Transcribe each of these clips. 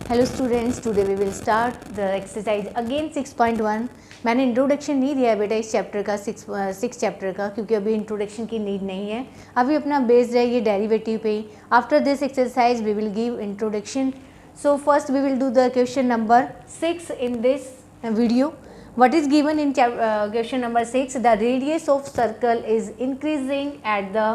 Hello students, today we will start the exercise again 6.1। मैंने introduction नहीं दिया है बेटा इस चैप्टर का, सिक्स चैप्टर का, क्योंकि अभी इंट्रोडक्शन की नीड नहीं है। अभी अपना बेस्ड है ये डेरिवेटिव पे ही। After this exercise we will give introduction. So first we will do the question number 6 in this video. What is given in question number 6? The radius of circle is increasing at the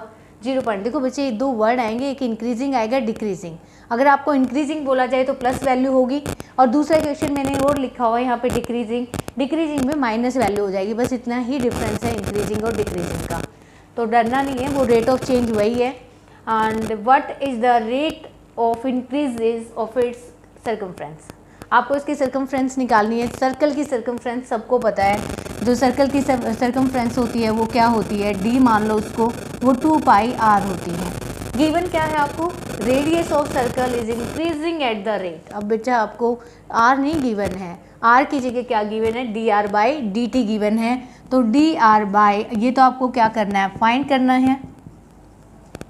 0 point. देखो बच्चे दो word आएंगे, एक increasing आएगा, decreasing. अगर आपको increasing बोला जाए तो प्लस वैल्यू होगी, और दूसरा क्वेश्चन मैंने और लिखा हुआ है यहाँ पे डिक्रीजिंग. डिक्रीजिंग में माइनस वैल्यू हो जाएगी. बस इतना ही डिफरेंस है इंक्रीजिंग और डिक्रीजिंग का, तो डरना नहीं है, वो रेट ऑफ चेंज वही है. And what is the rate of increase of its circumference. आपको इसकी सर्कमफ्रेंस निकालनी है. सर्कल की सर्कमफ्रेंस सबको पता है. जो सर्कल की सर्कमफ्रेंस होती है वो क्या होती है, डी मान लो उसको, वो 2 पाई आर होती है. गिवन क्या है आपको, radius of circle is increasing at the rate. अब बेटा आपको आर नहीं गिवन है, आर की जगह क्या गिवन है, D R by D T given है. तो डी आर बाई ये तो आपको क्या करना है, फाइंड करना है,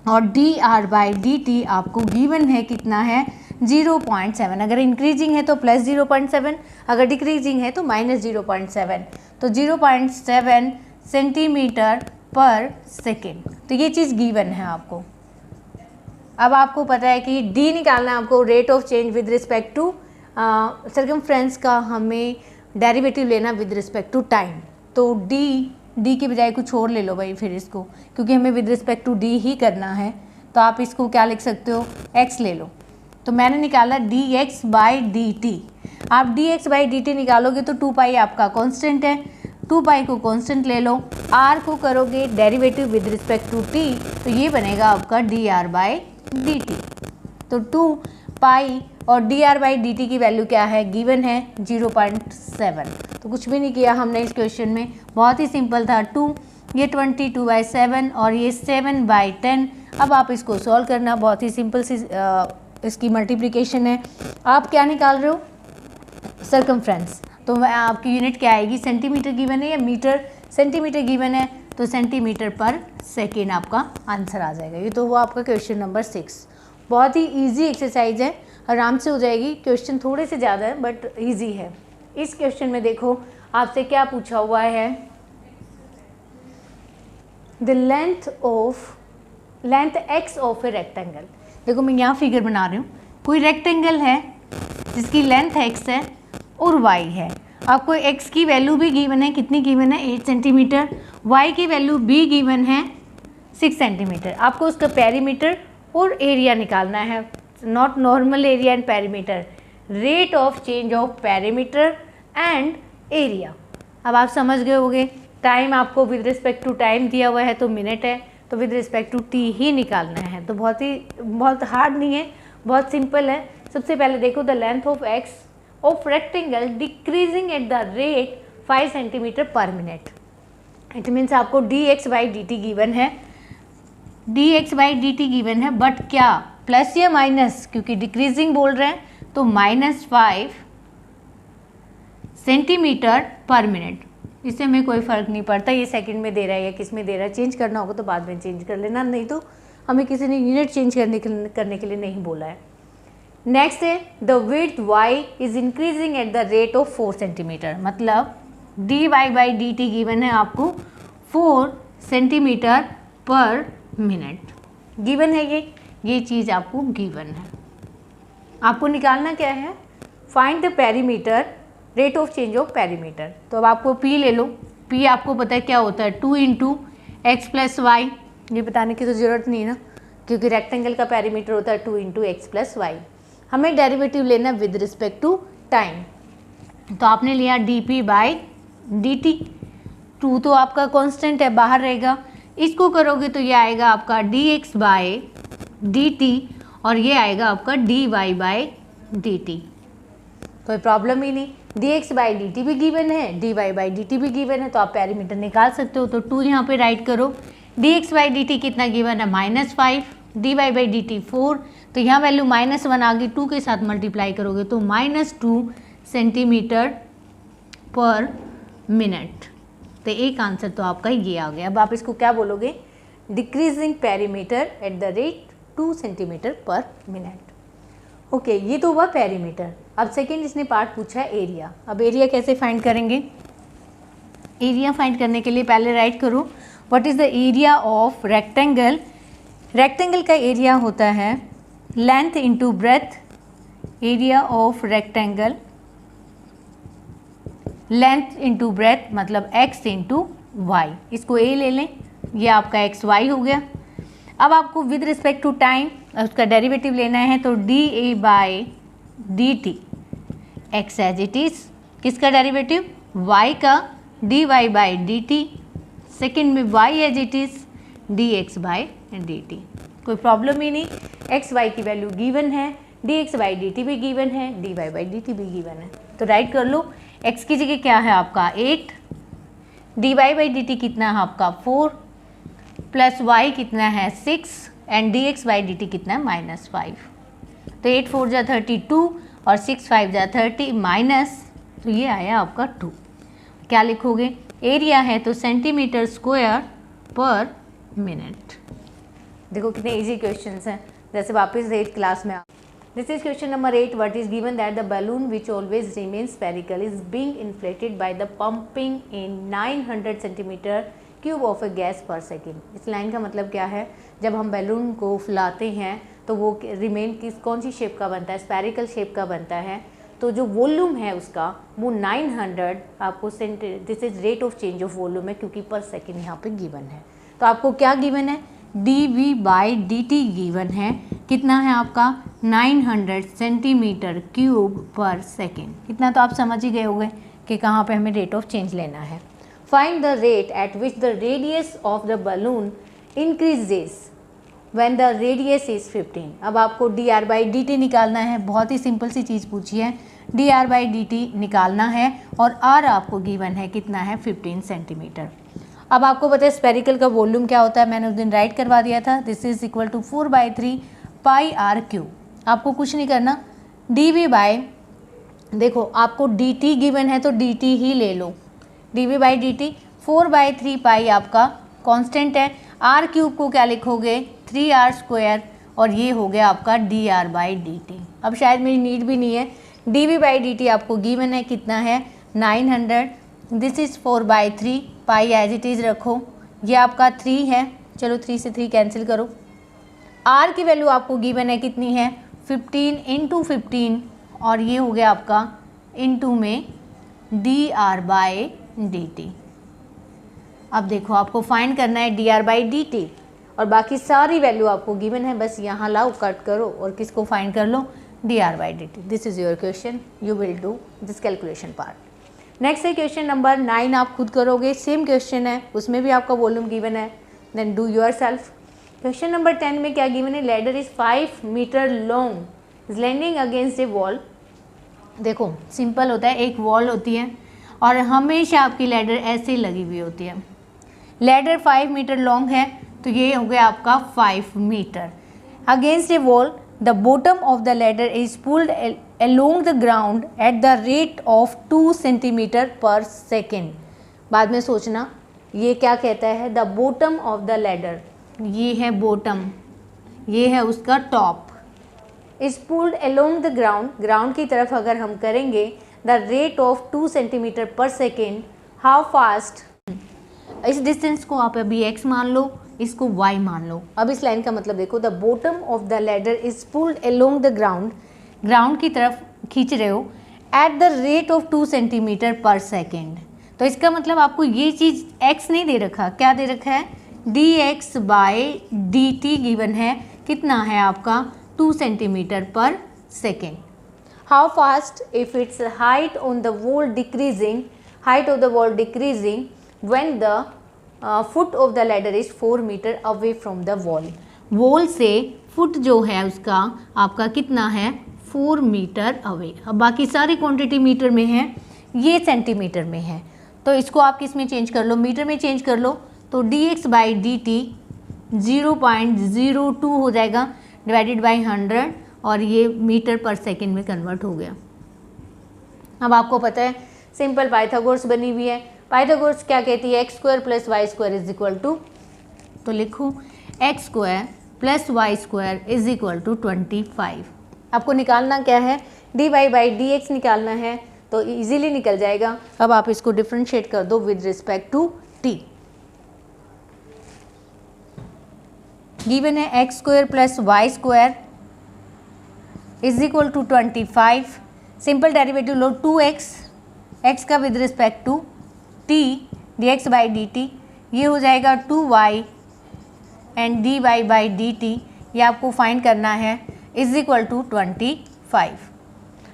और d are by D t आपको गिवन है कितना है, 0.7. अगर इंक्रीजिंग है तो प्लस 0.7, अगर डिक्रीजिंग है तो माइनस 0.7. तो 0.7 सेंटीमीटर पर सेकेंड. तो ये चीज़ गिवन है आपको. अब आपको पता है कि डी निकालना है आपको, rate of change with respect to circumference का हमें डेरिवेटिव लेना विद रिस्पेक्ट टू टाइम. तो डी की बजाय कुछ और ले लो भाई फिर इसको, क्योंकि हमें विद रिस्पेक्ट टू डी ही करना है. तो आप इसको क्या लिख सकते हो, एक्स ले लो. तो मैंने निकाला D x by D T. आप D x by D T निकालोगे तो 2 पाई आपका कांस्टेंट है, 2 पाई को कांस्टेंट ले लो. आर को करोगे derivative with respect to t, तो ये बनेगा आपका d are by D t. तो 2 पाई और d are by D t की वैल्यू क्या है, गिवन है 0.7. तो कुछ भी नहीं किया हमने इस क्वेश्चन में, बहुत ही सिंपल था. 2 ये 22/7 और ये 7/10. अब आप इसको सॉल्व करना, बहुत ही सिंपल सी इसकी मल्टीप्लिकेशन है. आप क्या निकाल रहे हो, सर्कमफ्रेंस. तो आपकी यूनिट क्या आएगी, सेंटीमीटर गिवन है या मीटर, सेंटीमीटर गिवन है, तो सेंटीमीटर पर सेकेंड आपका आंसर आ जाएगा. ये तो हुआ आपका क्वेश्चन नंबर 6. बहुत ही इजी एक्सरसाइज है, आराम से हो जाएगी. क्वेश्चन थोड़े से ज़्यादा है बट इजी है. इस क्वेश्चन में देखो आपसे क्या पूछा हुआ है, the length x of a rectangle. देखो मैं यहाँ फिगर बना रही हूँ, कोई रेक्टेंगल है जिसकी लेंथ एक्स है और वाई है. आपको एक्स की वैल्यू भी गिवन है, कितनी गिवन है, 8 सेंटीमीटर. वाई की वैल्यू भी गिवन है 6 सेंटीमीटर. आपको उसका पेरीमीटर और एरिया निकालना है, not normal area and perimeter, rate of change of perimeter and area. अब आप समझ गए होंगे. टाइम आपको विद रिस्पेक्ट टू टाइम दिया हुआ है तो मिनट है, तो विद रिस्पेक्ट टू टी ही निकालना है. तो बहुत हार्ड नहीं है, बहुत सिंपल है. सबसे पहले देखो the length of X of rectangle decreasing at the rate 5 centimetre per minute. It means आपको D x by D T given है, D x by D T given है, बट क्या प्लस या माइनस, क्योंकि डिक्रीजिंग बोल रहे हैं तो -5 सेंटीमीटर पर मिनट. इससे हमें कोई फ़र्क नहीं पड़ता ये सेकंड में दे रहा है या किस में दे रहा है. चेंज करना होगा तो बाद में चेंज कर लेना, नहीं तो हमें किसी ने यूनिट चेंज करने के लिए नहीं बोला है. नेक्स्ट है the width Y is increasing at the rate of 4 centimetre. मतलब D Y by D T given है आपको 4 सेंटीमीटर पर मिनट गिवन है. ये चीज़ आपको गिवन है. आपको निकालना क्या है, find the perimeter, rate of change of perimeter. तो अब आपको P ले लो. P आपको पता है क्या होता है, 2 × x + y. ये बताने की तो ज़रूरत नहीं ना, क्योंकि रेक्टेंगल का पेरीमीटर होता है 2 × x + y. हमें डेरिवेटिव लेना विद रिस्पेक्ट टू टाइम. तो आपने लिया dp बाई dt. 2 तो आपका कांस्टेंट है, बाहर रहेगा. इसको करोगे तो ये आएगा आपका dx बाई dt, और ये आएगा आपका dy बाई dt. कोई प्रॉब्लम ही नहीं. dx बाई dt भी गिवन है, dy बाई dt भी गिवन है, तो आप पेरीमीटर निकाल सकते हो. तो 2 यहाँ पे राइट करो. dx बाई dt कितना गिवन है, -5, dy बाई dt 4. तो यहाँ वैल्यू -1 आ गई, 2 के साथ मल्टीप्लाई करोगे तो -2 सेंटीमीटर पर मिनट. तो एक आंसर तो आपका ये आ गया. अब आप इसको क्या बोलोगे, decreasing perimeter eight the rate 2 centimetre per minute. Okay, ये तो हुआ पेरीमीटर। अब सेकेंड इसने पार्ट पूछा है एरिया। अब एरिया कैसे फाइंड करेंगे? एरिया फाइंड करने के लिए पहले राइट करो what is the area of rectangle. Rectangle का एरिया होता है length into breadth. Area of rectangle length into breadth मतलब x इंटू वाई। इसको a ले लें, ये आपका एक्स वाई हो गया। अब आपको विद रिस्पेक्ट टू टाइम उसका डेरिवेटिव लेना है, तो d a by D t x as it is, किसका डेरिवेटिव? y का, d Y by D t. Second में y as it is d x by D t. कोई problem ही नहीं, एक्स वाई की वैल्यू गिवन है, D x by D t भी given है, d Y by D t भी given है। तो राइट कर लो, x की जगह क्या है आपका 8, d Y by D t कितना है आपका 4, प्लस y कितना है 6 and d x by D t कितना है -5। तो 8 4 जा 32 और 6 5 जा 30 माइनस, तो ये आया आपका 2। क्या लिखोगे? एरिया है तो सेंटीमीटर स्क्वायर पर मिनट। देखो कितने इजी क्वेश्चंस हैं, जैसे वापस 8 क्लास में। This is question number 8. What is given that the balloon which always remains spherical is being inflated by the pumping in 900 centimeter cube of a gas per second. इस line का मतलब क्या है? जब हम बैलून को फुलाते हैं तो वो रिमेन कौन सी शेप का बनता है? स्फेरिकल शेप का बनता है। तो जो वॉल्यूम है उसका वो 900 आपको this is rate of change of volume है, क्योंकि पर सेकेंड यहाँ पे गिवन है। तो आपको क्या गिवन है? D we by D T given है। कितना है आपका? 900 सेंटीमीटर क्यूब पर सेकेंड। कितना तो आप समझ ही गए होंगे कि कहाँ पे हमें रेट ऑफ चेंज लेना है। Find the rate at which the radius of the balloon increases when the radius is 15। अब आपको D R by D T निकालना है। बहुत ही सिंपल सी चीज़ पूछी है, D R by D T निकालना है और आर आपको गिवन है कितना है? 15 सेंटीमीटर। अब आपको पता है स्पेरिकल का वॉल्यूम क्या होता है, मैंने उस दिन राइट करवा दिया था। This is equal to 4/3 pi r cube. आपको कुछ नहीं करना, डी वी बाई, देखो आपको डी टी गिवन है तो डी टी ही ले लो, D we by D T. 4/3 pi आपका कांस्टेंट है। आर क्यूब को क्या लिखोगे? 3r स्क्वायर, और ये हो गया आपका d are by D t. अब शायद मेरी नीड भी नहीं है, d we by D t आपको गिवन है कितना है? 900। This is 4/3 pi as it is रखो, ये आपका 3 है, चलो 3 से 3 कैंसिल करो। आर की वैल्यू आपको गिवन है कितनी है? 15 इंटू 15, और ये हो गया आपका इंटू में D R by D t. अब देखो आपको फाइंड करना है D R by D T, और बाकी सारी वैल्यू आपको गिवन है, बस यहाँ लाओ कट करो और किसको फाइंड कर लो? D are by D T. This is your question, you will do this calculation part. Next है क्वेश्चन नंबर 9, आप खुद करोगे, सेम क्वेश्चन है, उसमें भी आपका वॉल्यूम गिवन है, then do yourself. Question number 10 में क्या गिवन है? Ladder is 5 metre long, is landing against a wall. देखो सिंपल होता है, एक वॉल होती है और हमेशा आपकी लेडर ऐसे लगी हुई होती है। लेडर 5 मीटर लॉन्ग है तो ये हो गया आपका 5 metre. Against a wall the bottom of the ladder is pulled along the ground at the rate of 2 centimetre per second. बाद में सोचना ये क्या कहता है? The bottom of the ladder, ये है बॉटम, ये है उसका top. Is pulled along the ground, ground की तरफ अगर हम करेंगे, the rate of 2 centimetre per second, how fast. इस डिस्टेंस को आप अभी x मान लो, इसको y मान लो। अब इस लाइन का मतलब देखो, the bottom of the ladder is pulled along the ground, ground की तरफ खींच रहे हो, eight the rate of 2 centimetre per second. तो इसका मतलब आपको ये चीज़ x नहीं दे रखा, क्या दे रखा है? D x by D T given है, कितना है आपका? 2 centimetre per second. How fast if its height on the wall decreasing, height of the wall decreasing when the foot of the ladder is 4 metre away from the wall. Wall से foot जो है उसका आपका कितना है? 4 metre away. अब बाकी सारी क्वांटिटी मीटर में है, ये सेंटीमीटर में है, तो इसको आप किस में चेंज कर लो? मीटर में चेंज कर लो। तो D x by D T 0.02 हो जाएगा डिवाइडेड बाई 100, और ये मीटर पर सेकेंड में कन्वर्ट हो गया। अब आपको पता है सिंपल पाइथागोरस बनी हुई है। पाइथागोरस क्या कहती है? X square plus y square is equal to, तो लिखूँ x square plus y square is equal to 25। आपको निकालना क्या है, dy बाई dx निकालना है, तो इजीली निकल जाएगा। अब आप इसको डिफ्रेंशिएट कर दो with respect to t। Given है x square plus y square is equal to 25। Simple derivative लो 2x, x का with respect to t dx by dt, ये हो जाएगा 2y and dy by dt, ये आपको फाइंड करना है, इज इक्वल टू 25।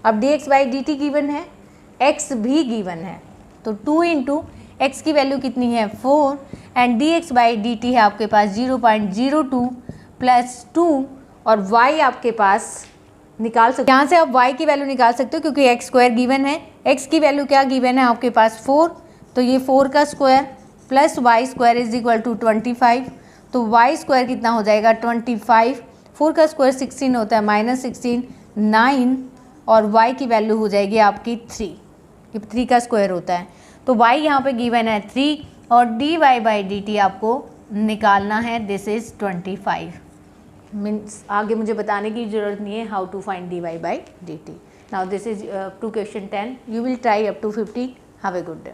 अब dx बाई dt गिवन है, x भी गिवन है, तो 2 इंटू एक्स की वैल्यू कितनी है 4 एंड dx बाई dt है आपके पास 0.02 प्लस 2 और y आपके पास निकाल सकते हो, यहाँ से आप y की वैल्यू निकाल सकते हो क्योंकि x स्क्वायर गिवन है, x की वैल्यू क्या गिवन है आपके पास 4, तो ये 4 का square plus y square is equal to 25, तो वाई स्क्वायर कितना हो जाएगा 25, 4 का स्क्वायर 16 होता है, -16 9 और y की वैल्यू हो जाएगी आपकी 3, ये 3 का स्क्वायर होता है, तो y यहाँ पे गिवन है 3 और dy बाई dt आपको निकालना है, दिस इज 25। मीन्स आगे मुझे बताने की ज़रूरत नहीं है how to find dy by dt। Now this is up to question 10, you will try up to 15। Have a good day.